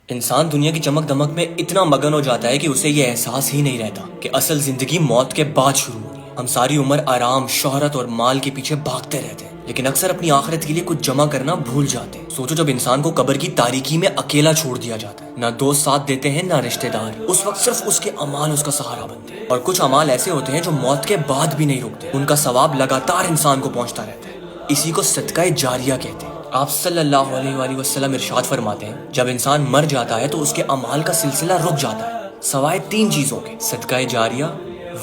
انسان دنیا کی چمک دمک میں اتنا مگن ہو جاتا ہے کہ اسے یہ احساس ہی نہیں رہتا کہ اصل زندگی موت کے بعد شروع ہونی ہے۔ ہم ساری عمر آرام، شہرت اور مال کے پیچھے بھاگتے رہتے ہیں، لیکن اکثر اپنی آخرت کے لیے کچھ جمع کرنا بھول جاتے ہیں۔ سوچو جب انسان کو قبر کی تاریکی میں اکیلا چھوڑ دیا جاتا ہے، نہ دوست ساتھ دیتے ہیں نہ رشتہ دار، اس وقت صرف اس کے اعمال اس کا سہارا بنتے ہیں۔ اور کچھ اعمال ایسے ہوتے ہیں جو موت کے بعد بھی نہیں رکتے، ان کا ثواب لگاتار انسان کو پہنچتا رہتا ہے۔ اسی کو صدقہ جاریہ کہتے ہیں۔ آپ صلی اللہ علیہ وآلہ وسلم ارشاد فرماتے ہیں جب انسان مر جاتا ہے تو اس کے اعمال کا سلسلہ رک جاتا ہے سوائے تین چیزوں کے: صدقہ جاریہ،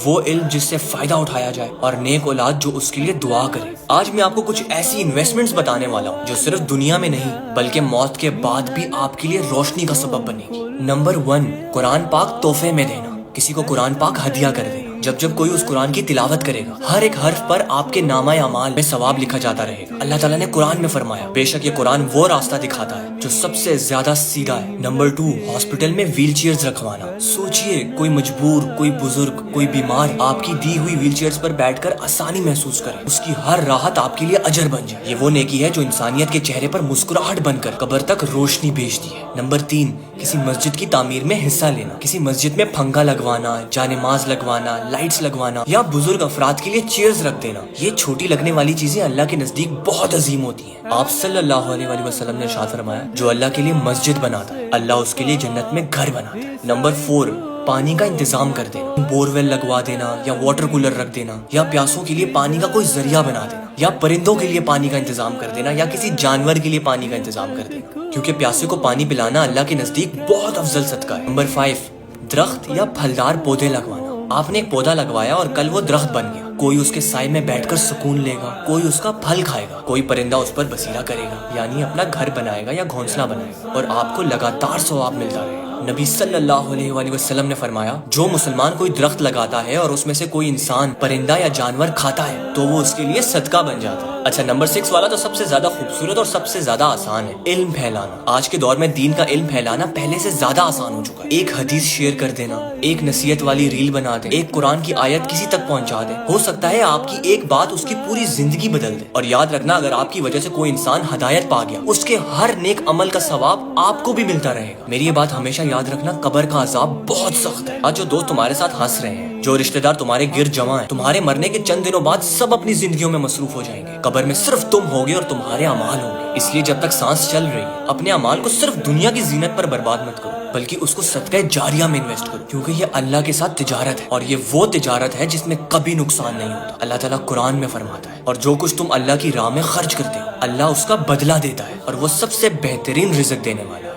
وہ علم جس سے فائدہ اٹھایا جائے، اور نیک اولاد جو اس کے لیے دعا کرے۔ آج میں آپ کو کچھ ایسی انویسٹمنٹس بتانے والا ہوں جو صرف دنیا میں نہیں بلکہ موت کے بعد بھی آپ کے لیے روشنی کا سبب بنے گی۔ نمبر 1، قرآن پاک تحفے میں دینا۔ کسی کو قرآن پاک ہدیہ کر دینا۔ جب کوئی اس قرآن کی تلاوت کرے گا، ہر ایک حرف پر آپ کے نامہ اعمال میں ثواب لکھا جاتا رہے گا۔ اللہ تعالیٰ نے قرآن میں فرمایا، بے شک یہ قرآن وہ راستہ دکھاتا ہے جو سب سے زیادہ سیدھا ہے۔ نمبر 2، ہاسپٹل میں ویل چیئرز رکھوانا۔ سوچئے کوئی مجبور، کوئی بزرگ، کوئی بیمار آپ کی دی ہوئی ویل چیئرز پر بیٹھ کر آسانی محسوس کرے، اس کی ہر راحت آپ کے لیے اجر بن جائے۔ یہ وہ نیکی ہے جو انسانیت کے چہرے پر مسکراہٹ بن کر قبر تک روشنی بھیجتی ہے۔ نمبر 3، کسی مسجد کی تعمیر میں حصہ لینا۔ کسی مسجد میں پنکھا لگوانا، جانماز لگوانا، لائٹس لگوانا یا بزرگ افراد کے لیے چیئرز رکھ دینا، یہ چھوٹی لگنے والی چیزیں اللہ کے نزدیک بہت عظیم ہوتی ہیں۔ آپ صلی اللہ علیہ وآلہ وسلم نے ارشاد فرمایا، جو اللہ کے لیے مسجد بناتا ہے اللہ اس کے لیے جنت میں گھر بناتا ہے۔ نمبر 4، پانی کا انتظام کر دینا۔ بورویل لگوا دینا یا واٹر کولر رکھ دینا، یا پیاسوں کے لیے پانی کا کوئی ذریعہ بنا دینا، یا پرندوں کے لیے پانی کا انتظام کر دینا، یا کسی جانور کے لیے پانی کا انتظام کر دینا، کیونکہ پیاسے کو پانی پلانا اللہ کے نزدیک بہت افضل صدقہ ہے۔ نمبر 5، درخت یا پھلدار پودے لگوانا۔ آپ نے ایک پودا لگوایا اور کل وہ درخت بن گیا، کوئی اس کے سائے میں بیٹھ کر سکون لے گا، کوئی اس کا پھل کھائے گا، کوئی پرندہ اس پر بسیرا کرے گا، یعنی اپنا گھر بنائے گا یا گھونسلہ بنائے گا، اور آپ کو لگاتار ثواب ملتا رہے گا۔ نبی صلی اللہ علیہ وآلہ وسلم نے فرمایا، جو مسلمان کوئی درخت لگاتا ہے اور اس میں سے کوئی انسان، پرندہ یا جانور کھاتا ہے تو وہ اس کے لیے صدقہ بن جاتا ہے۔ اچھا، نمبر 6 والا تو سب سے زیادہ خوبصورت اور سب سے زیادہ آسان ہے، علم پھیلانا۔ آج کے دور میں دین کا علم پھیلانا پہلے سے زیادہ آسان ہو چکا ہے۔ ایک حدیث شیئر کر دینا، ایک نصیحت والی ریل بنا دے، ایک قرآن کی آیت کسی تک پہنچا دے، ہو سکتا ہے آپ کی ایک بات اس کی پوری زندگی بدل دے۔ اور یاد رکھنا، اگر آپ کی وجہ سے کوئی انسان ہدایت پا گیا، اس کے ہر نیک عمل کا ثواب آپ کو بھی ملتا رہے گا۔ میری یہ بات ہمیشہ یاد رکھنا، قبر کا عذاب بہت سخت ہے۔ آج جو دوست تمہارے ساتھ ہنس رہے ہیں، جو رشتہ دار تمہارے گرد جمع ہیں، تمہارے مرنے کے چند دنوں بعد سب اپنی زندگیوں میں مصروف ہو جائیں گے۔ قبر میں صرف تم ہوگے اور تمہارے اعمال ہوں گے۔ اس لیے جب تک سانس چل رہی ہے، اپنے اعمال کو صرف دنیا کی زینت پر برباد مت کرو، بلکہ اس کو صدقہ جاریہ میں انویسٹ کرو، کیونکہ یہ اللہ کے ساتھ تجارت ہے، اور یہ وہ تجارت ہے جس میں کبھی نقصان نہیں ہوتا۔ اللہ تعالیٰ قرآن میں فرماتا ہے، اور جو کچھ تم اللہ کی راہ میں خرچ کرتے ہو اللہ اس کا بدلہ دیتا ہے، اور وہ سب سے بہترین رزق دینے والا ہے۔